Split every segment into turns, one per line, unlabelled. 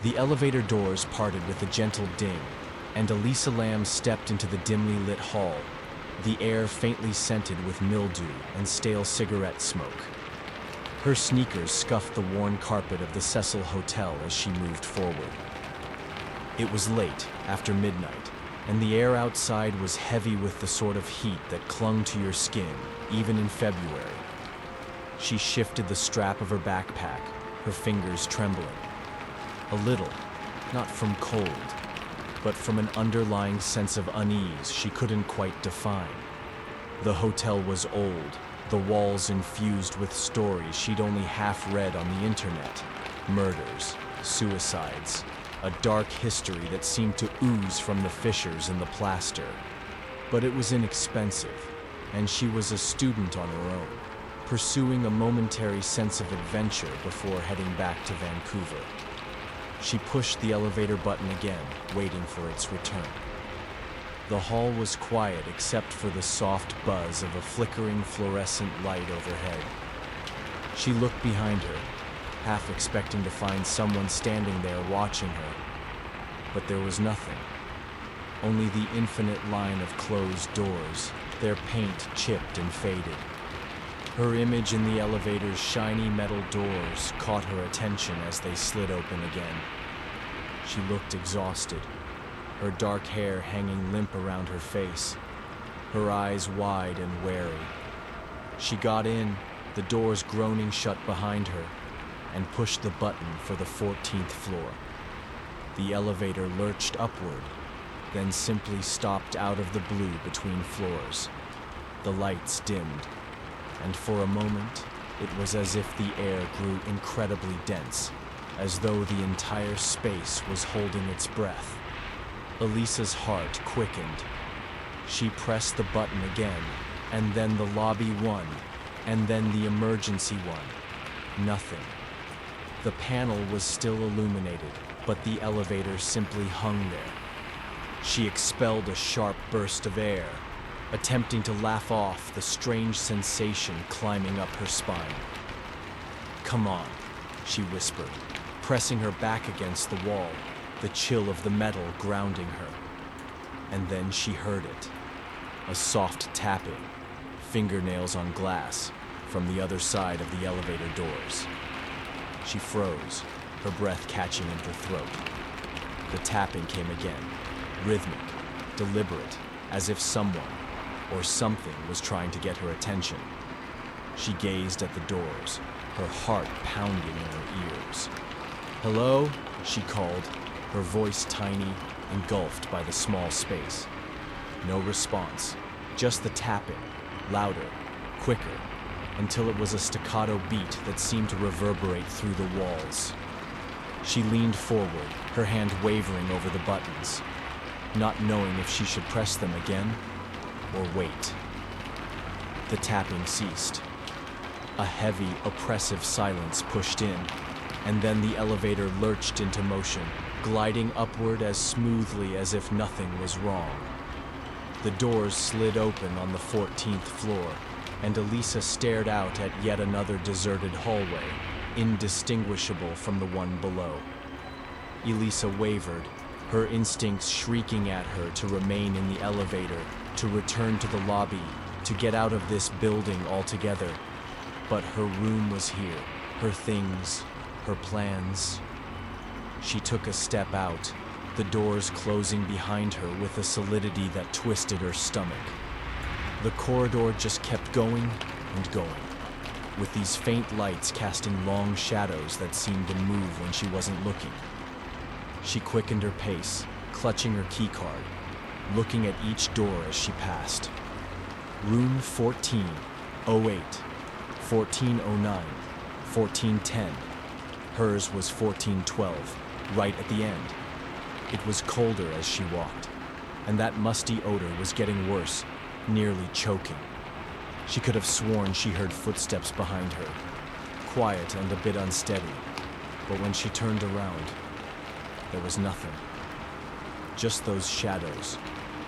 The elevator doors parted with a gentle ding, and Elisa Lam stepped into the dimly lit hall, the air faintly scented with mildew and stale cigarette smoke. Her sneakers scuffed the worn carpet of the Cecil Hotel as she moved forward. It was late, after midnight, and the air outside was heavy with the sort of heat that clung to your skin, even in February. She shifted the strap of her backpack, her fingers trembling. A little, not from cold, but from an underlying sense of unease she couldn't quite define. The hotel was old, the walls infused with stories she'd only half read on the internet. Murders, suicides, a dark history that seemed to ooze from the fissures in the plaster. But it was inexpensive, and she was a student on her own, pursuing a momentary sense of adventure before heading back to Vancouver. She pushed the elevator button again, waiting for its return. The hall was quiet except for the soft buzz of a flickering fluorescent light overhead. She looked behind her, half expecting to find someone standing there watching her. But there was nothing. Only the infinite line of closed doors, their paint chipped and faded. Her image in the elevator's shiny metal doors caught her attention as they slid open again. She looked exhausted, her dark hair hanging limp around her face, her eyes wide and wary. She got in, the doors groaning shut behind her, and pushed the button for the 14th floor. The elevator lurched upward, then simply stopped out of the blue between floors. The lights dimmed, and for a moment, it was as if the air grew incredibly dense, as though the entire space was holding its breath. Elisa's heart quickened. She pressed the button again, and then the lobby one, and then the emergency one. Nothing. The panel was still illuminated, but the elevator simply hung there. She expelled a sharp burst of air, attempting to laugh off the strange sensation climbing up her spine. "Come on," she whispered, pressing her back against the wall, the chill of the metal grounding her. And then she heard it. A soft tapping, fingernails on glass, from the other side of the elevator doors. She froze, her breath catching in her throat. The tapping came again, rhythmic, deliberate, as if someone or something was trying to get her attention. She gazed at the doors, her heart pounding in her ears. "Hello?" she called, her voice tiny, engulfed by the small space. No response, just the tapping, louder, quicker, until it was a staccato beat that seemed to reverberate through the walls. She leaned forward, her hand wavering over the buttons, not knowing if she should press them again or wait. The tapping ceased. A heavy, oppressive silence pushed in, and then the elevator lurched into motion, gliding upward as smoothly as if nothing was wrong. The doors slid open on the 14th floor, and Elisa stared out at yet another deserted hallway, indistinguishable from the one below. Elisa wavered, her instincts shrieking at her to remain in the elevator, to return to the lobby, to get out of this building altogether. But her room was here, her things, her plans. She took a step out, the doors closing behind her with a solidity that twisted her stomach. The corridor just kept going and going, with these faint lights casting long shadows that seemed to move when she wasn't looking. She quickened her pace, clutching her keycard, looking at each door as she passed. Room 1408, 1409, 1410. Hers was 1412, right at the end. It was colder as she walked, and that musty odor was getting worse, nearly choking. She could have sworn she heard footsteps behind her, quiet and a bit unsteady, but when she turned around, there was nothing. Just those shadows,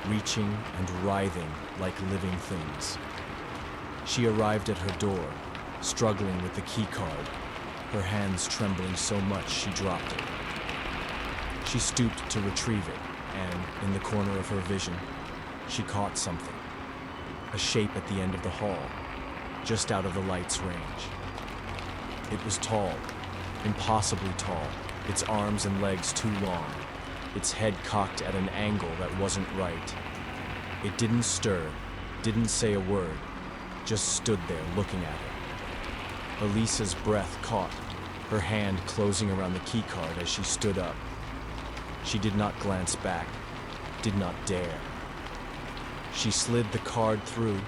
reaching and writhing like living things. She arrived at her door, struggling with the key card, her hands trembling so much she dropped it. She stooped to retrieve it, and in the corner of her vision, she caught something. A shape at the end of the hall, just out of the light's range. It was tall, impossibly tall, its arms and legs too long, its head cocked at an angle that wasn't right. It didn't stir, didn't say a word, just stood there looking at her. Elisa's breath caught, her hand closing around the keycard as she stood up. She did not glance back, did not dare. She slid the card through,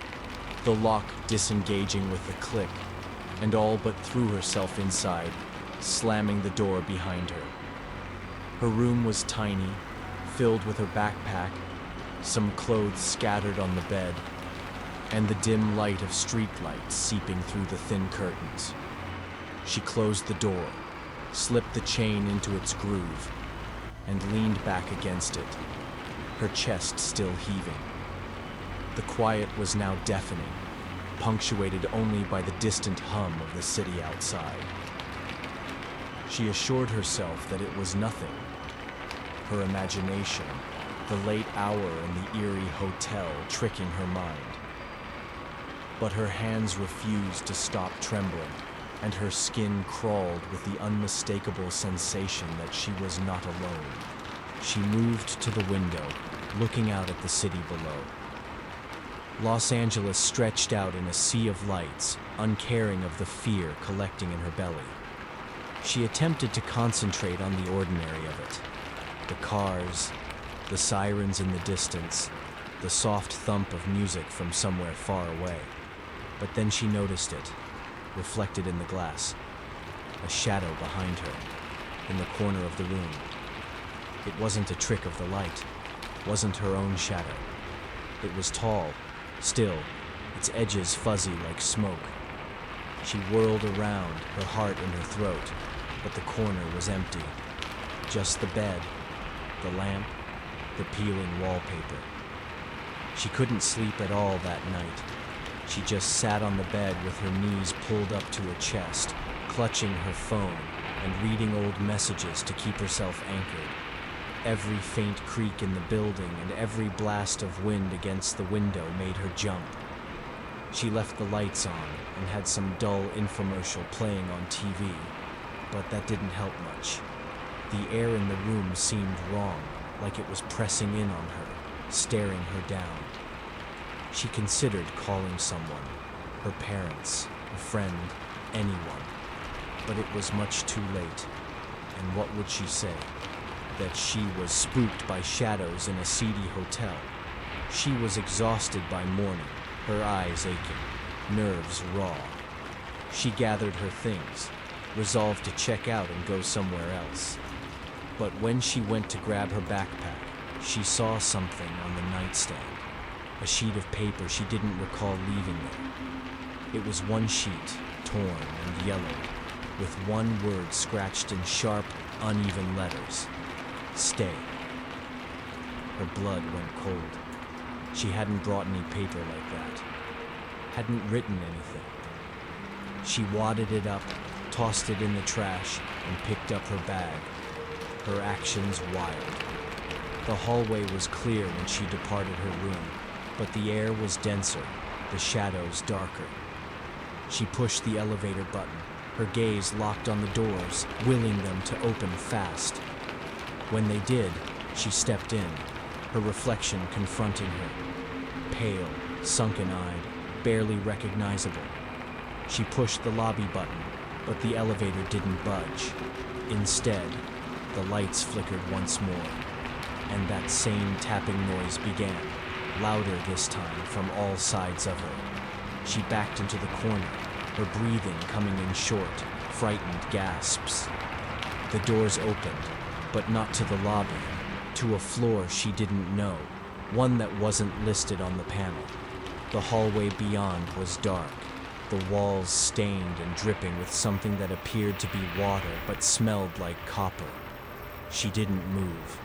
the lock disengaging with a click, and all but threw herself inside, slamming the door behind her. Her room was tiny, filled with her backpack, some clothes scattered on the bed, and the dim light of streetlights seeping through the thin curtains. She closed the door, slipped the chain into its groove, and leaned back against it, her chest still heaving. The quiet was now deafening, punctuated only by the distant hum of the city outside. She assured herself that it was nothing. Her imagination, the late hour in the eerie hotel tricking her mind. But her hands refused to stop trembling, and her skin crawled with the unmistakable sensation that she was not alone. She moved to the window, looking out at the city below. Los Angeles stretched out in a sea of lights, uncaring of the fear collecting in her belly. She attempted to concentrate on the ordinary of it. The cars, the sirens in the distance, the soft thump of music from somewhere far away. But then she noticed it, reflected in the glass, a shadow behind her, in the corner of the room. It wasn't a trick of the light, wasn't her own shadow. It was tall, still, its edges fuzzy like smoke. She whirled around, her heart in her throat, but the corner was empty. Just the bed, the lamp, the peeling wallpaper. She couldn't sleep at all that night. She just sat on the bed with her knees pulled up to her chest, clutching her phone and reading old messages to keep herself anchored. Every faint creak in the building and every blast of wind against the window made her jump. She left the lights on and had some dull infomercial playing on TV, but that didn't help much. The air in the room seemed wrong, like it was pressing in on her, staring her down. She considered calling someone, her parents, a friend, anyone, but it was much too late. And what would she say? That she was spooked by shadows in a seedy hotel. She was exhausted by morning, her eyes aching, nerves raw. She gathered her things, resolved to check out and go somewhere else. But when she went to grab her backpack, she saw something on the nightstand, a sheet of paper she didn't recall leaving there. It was one sheet, torn and yellowed, with one word scratched in sharp, uneven letters. Stay. Her blood went cold. She hadn't brought any paper like that. Hadn't written anything. She wadded it up, tossed it in the trash, and picked up her bag. Her actions wild. The hallway was clear when she departed her room, but the air was denser, the shadows darker. She pushed the elevator button, her gaze locked on the doors, willing them to open fast. When they did, she stepped in, her reflection confronting her. Pale, sunken-eyed, barely recognizable. She pushed the lobby button, but the elevator didn't budge. Instead, the lights flickered once more, and that same tapping noise began, louder this time from all sides of her. She backed into the corner, her breathing coming in short, frightened gasps. The doors opened, but not to the lobby, to a floor she didn't know, one that wasn't listed on the panel. The hallway beyond was dark, the walls stained and dripping with something that appeared to be water but smelled like copper. She didn't move.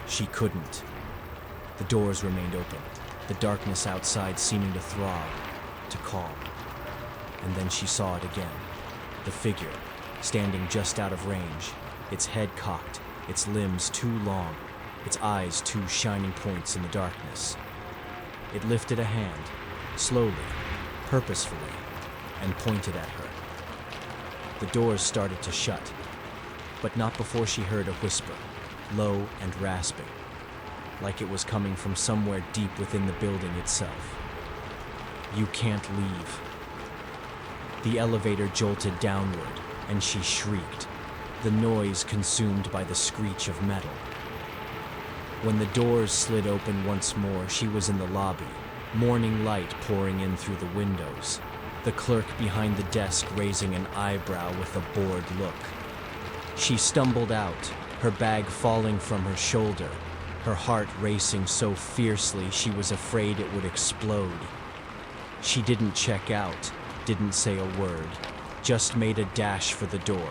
She couldn't. The doors remained open, the darkness outside seeming to throb, to calm. And then she saw it again. The figure, standing just out of range, its head cocked, its limbs too long, its eyes two shining points in the darkness. It lifted a hand, slowly, purposefully, and pointed at her. The doors started to shut, but not before she heard a whisper, low and rasping, like it was coming from somewhere deep within the building itself. "You can't leave." The elevator jolted downward, and she shrieked, the noise consumed by the screech of metal. When the doors slid open once more, she was in the lobby, morning light pouring in through the windows, the clerk behind the desk raising an eyebrow with a bored look. She stumbled out, her bag falling from her shoulder, her heart racing so fiercely she was afraid it would explode. She didn't check out, didn't say a word, just made a dash for the door,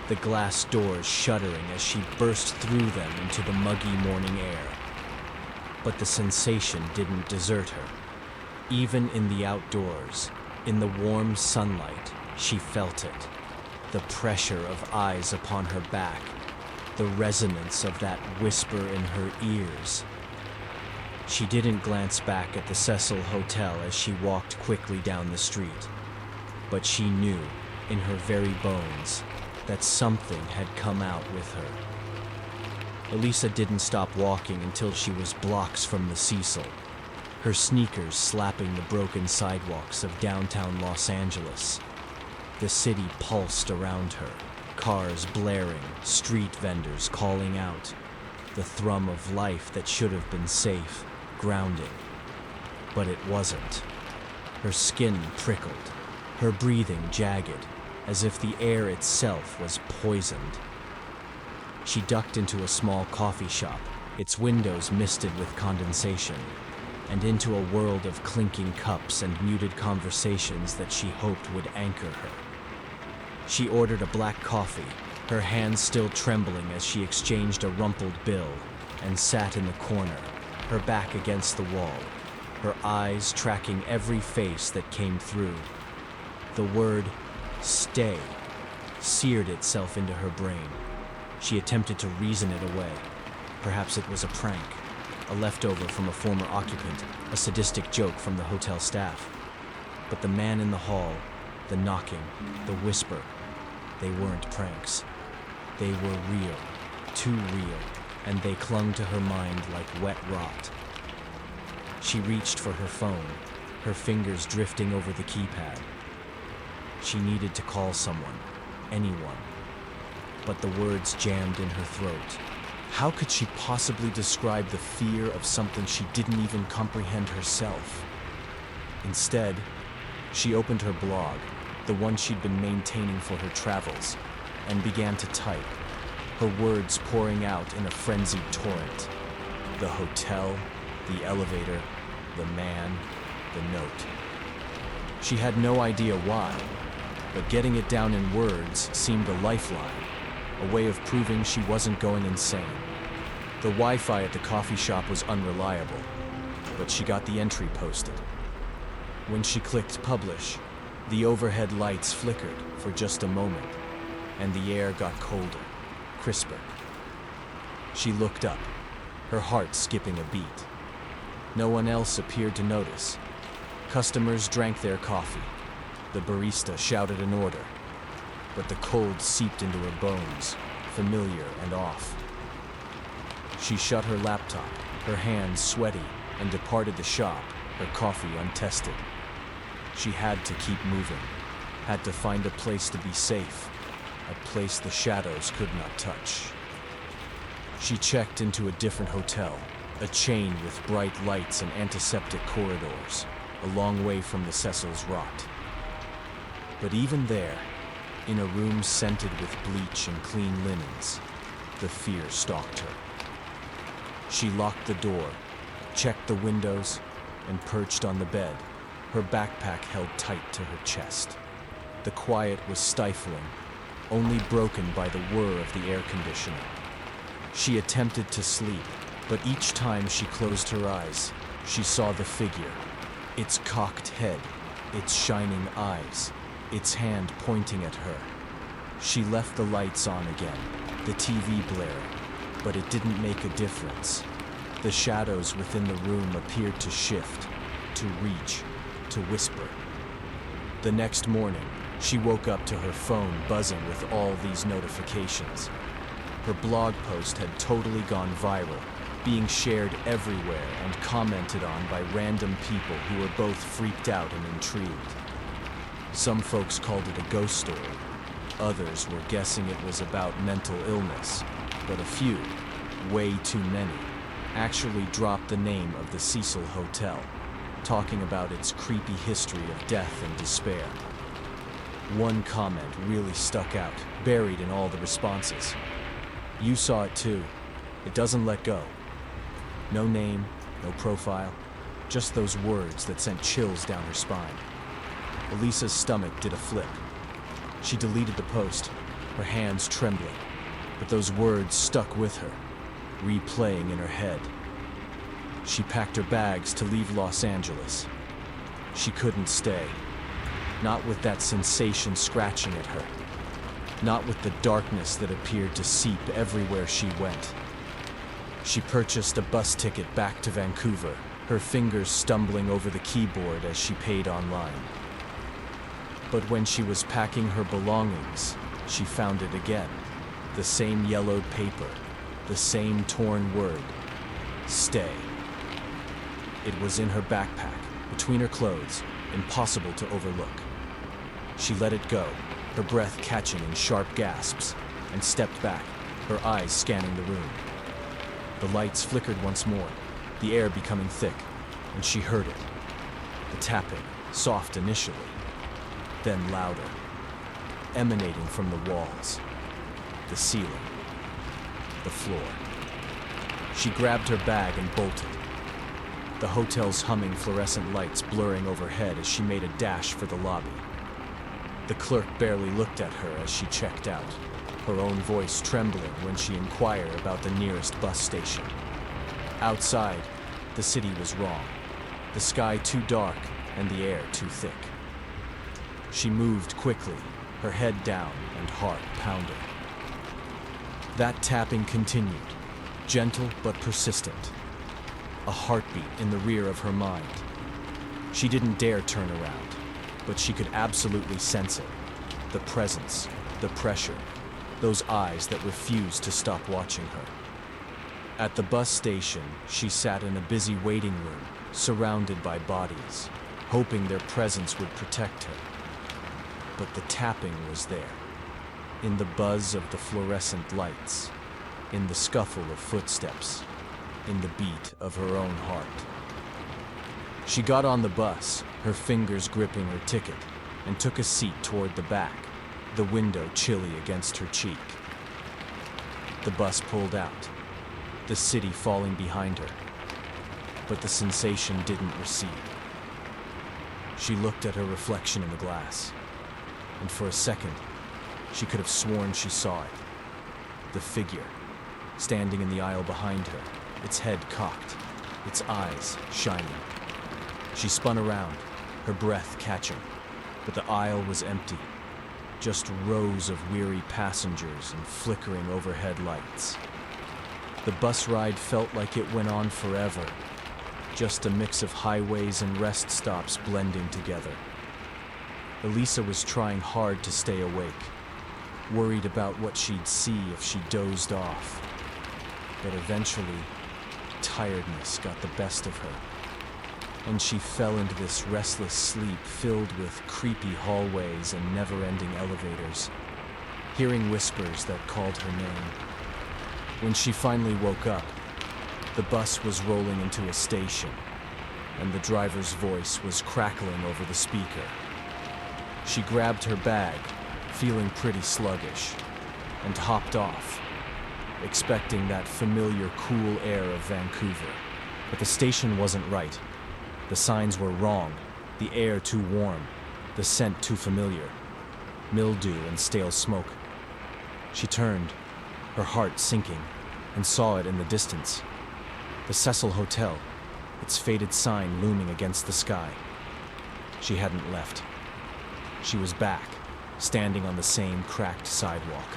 the glass doors shuddering as she burst through them into the muggy morning air. But the sensation didn't desert her. Even in the outdoors, in the warm sunlight, she felt it. The pressure of eyes upon her back, the resonance of that whisper in her ears. She didn't glance back at the Cecil Hotel as she walked quickly down the street, but she knew, in her very bones, that something had come out with her. Elisa didn't stop walking until she was blocks from the Cecil, her sneakers slapping the broken sidewalks of downtown Los Angeles. The city pulsed around her, cars blaring, street vendors calling out, the thrum of life that should have been safe, grounding. But it wasn't. Her skin prickled, her breathing jagged, as if the air itself was poisoned. She ducked into a small coffee shop, its windows misted with condensation, and into a world of clinking cups and muted conversations that she hoped would anchor her. She ordered a black coffee, her hands still trembling as she exchanged a rumpled bill, and sat in the corner, her back against the wall, her eyes tracking every face that came through. The word "stay" seared itself into her brain. She attempted to reason it away. Perhaps it was a prank, a leftover from a former occupant, a sadistic joke from the hotel staff. But the man in the hall, the knocking, the whisper, they weren't pranks. They were real, too real, and they clung to her mind like wet rot. She reached for her phone, her fingers drifting over the keypad. She needed to call someone, anyone, but the words jammed in her throat. How could she possibly describe the fear of something she didn't even comprehend herself? Instead, she opened her blog, the one she'd been maintaining for her travels, and began to type, her words pouring out in a frenzied torrent. The hotel, the elevator, the man, the note. She had no idea why, but getting it down in words seemed a lifeline, a way of proving she wasn't going insane. The Wi-Fi at the coffee shop was unreliable, but she got the entry posted. When she clicked publish, the overhead lights flickered for just a moment, and the air got colder, crisper. She looked up, her heart skipping a beat. No one else appeared to notice. Customers drank their coffee. The barista shouted an order, but the cold seeped into her bones, familiar and off. She shut her laptop, her hands sweaty, and departed the shop, her coffee untested. She had to keep moving, had to find a place to be safe, a place the shadows could not touch. She checked into a different hotel, a chain with bright lights and antiseptic corridors, a long way from the Cecil's rot. But even there, in a room scented with bleach and clean linens, the fear stalked her. She locked the door, checked the windows, and perched on the bed, her backpack held tight to her chest. The quiet was stifling, only broken by the whir of the air conditioner. She attempted to sleep, but each time she closed her eyes, she saw the figure, its cocked head, its shining eyes, its hand pointing at her. She left the lights on again, the TV blaring, But it didn't make a difference. The shadows within the room appeared to shift, to reach, to whisper. The next morning, she woke up to her phone buzzing with all these notifications. Her blog post had totally gone viral, being shared everywhere and commented on by random people who were both freaked out and intrigued. Some folks called it a ghost story. Others were guessing it was about mental illness, but a few, way too many, actually dropped the name of the Cecil Hotel, talking about its creepy history of death and despair. One comment really stuck out, buried in all the responses. "You saw it too. It doesn't let go." No name, no profile, just those words that sent chills down her spine. Elisa's stomach did a flip. She deleted the post, her hands trembling, but those words stuck with her, replaying in her head. She packed her bags to leave Los Angeles. She couldn't stay. Not with that sensation scratching at her. Not with the darkness that appeared to seep everywhere she went. She purchased a bus ticket back to Vancouver, her fingers stumbling over the keyboard as she paid online. But when she was packing her belongings, she found it again. The same yellowed paper, the same torn word, "Stay." It was in her backpack, between her clothes, impossible to overlook. She let it go, her breath catching in sharp gasps, and stepped back, her eyes scanning the room. The lights flickered once more, the air becoming thick, and she heard it. The tapping, soft initially, then louder, emanating from the walls, the ceiling, the floor. She grabbed her bag and bolted, the hotel's humming fluorescent lights blurring overhead as she made a dash for the lobby. The clerk barely looked at her as she checked out, her own voice trembling when she inquired about the nearest bus station. Outside, the city was wrong, the sky too dark and the air too thick. She moved quickly, her head down and heart pounding. That tapping continued, gentle but persistent. A heartbeat in the rear of her mind. She didn't dare turn around, but she could absolutely sense it. The presence, the pressure, those eyes that refused to stop watching her. At the bus station, she sat in a busy waiting room, surrounded by bodies, hoping their presence would protect her. But the tapping was there, in the buzz of the fluorescent lights, in the scuffle of footsteps, in the beat of her own heart. She got on the bus, her fingers gripping her ticket, and took a seat toward the back, the window chilly against her cheek. The bus pulled out, the city falling behind her, but the sensation didn't recede. She looked at her reflection in the glass, and for a second, she could have sworn she saw it. The figure, standing in the aisle behind her, its head cocked, its eyes shining. She spun around, her breath catching, but the aisle was empty. Just rows of weary passengers and flickering overhead lights. The bus ride felt like it went on forever, just a mix of highways and rest stops blending together. Elisa was trying hard to stay awake, worried about what she'd see if she dozed off. But eventually, tiredness got the best of her, and she fell into this restless sleep filled with creepy hallways and never-ending elevators, hearing whispers that called her name. When she finally woke up, the bus was rolling into a station, and the driver's voice was crackling over the speaker. She grabbed her bag, feeling pretty sluggish, and hopped off, expecting that familiar cool air of Vancouver. But the station wasn't right. The signs were wrong, the air too warm, the scent too familiar, mildew and stale smoke. She turned, her heart sinking, and saw it in the distance. The Cecil Hotel, its faded sign looming against the sky. She hadn't left. She was back, standing on the same cracked sidewalk,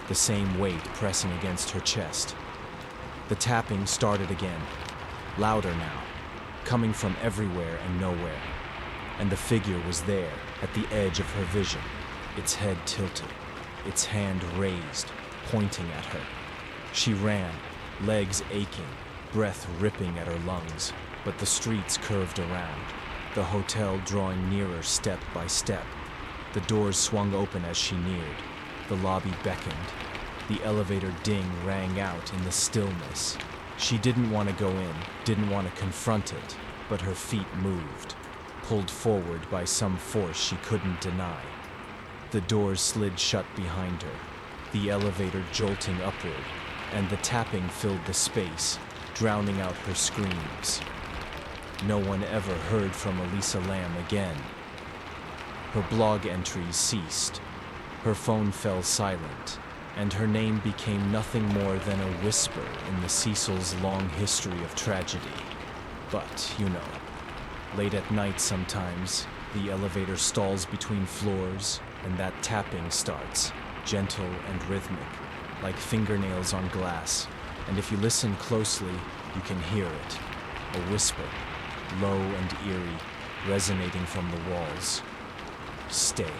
the same weight pressing against her chest, The tapping started again, louder now, coming from everywhere and nowhere. And the figure was there, at the edge of her vision, its head tilted, its hand raised, pointing at her. She ran, legs aching, breath ripping at her lungs, but the streets curved around, the hotel drawing nearer step by step. The doors swung open as she neared. The lobby beckoned. The elevator ding rang out in the stillness. She didn't want to go in, didn't want to confront it, but her feet moved, pulled forward by some force she couldn't deny. The doors slid shut behind her, the elevator jolting upward, and the tapping filled the space, drowning out her screams. No one ever heard from Elisa Lam again. Her blog entries ceased. Her phone fell silent, and her name became nothing more than a whisper in the Cecil's long history of tragedy. But, late at night sometimes, the elevator stalls between floors, and that tapping starts, gentle and rhythmic, like fingernails on glass, and if you listen closely, you can hear it, a whisper, low and eerie, resonating from the walls. Stay.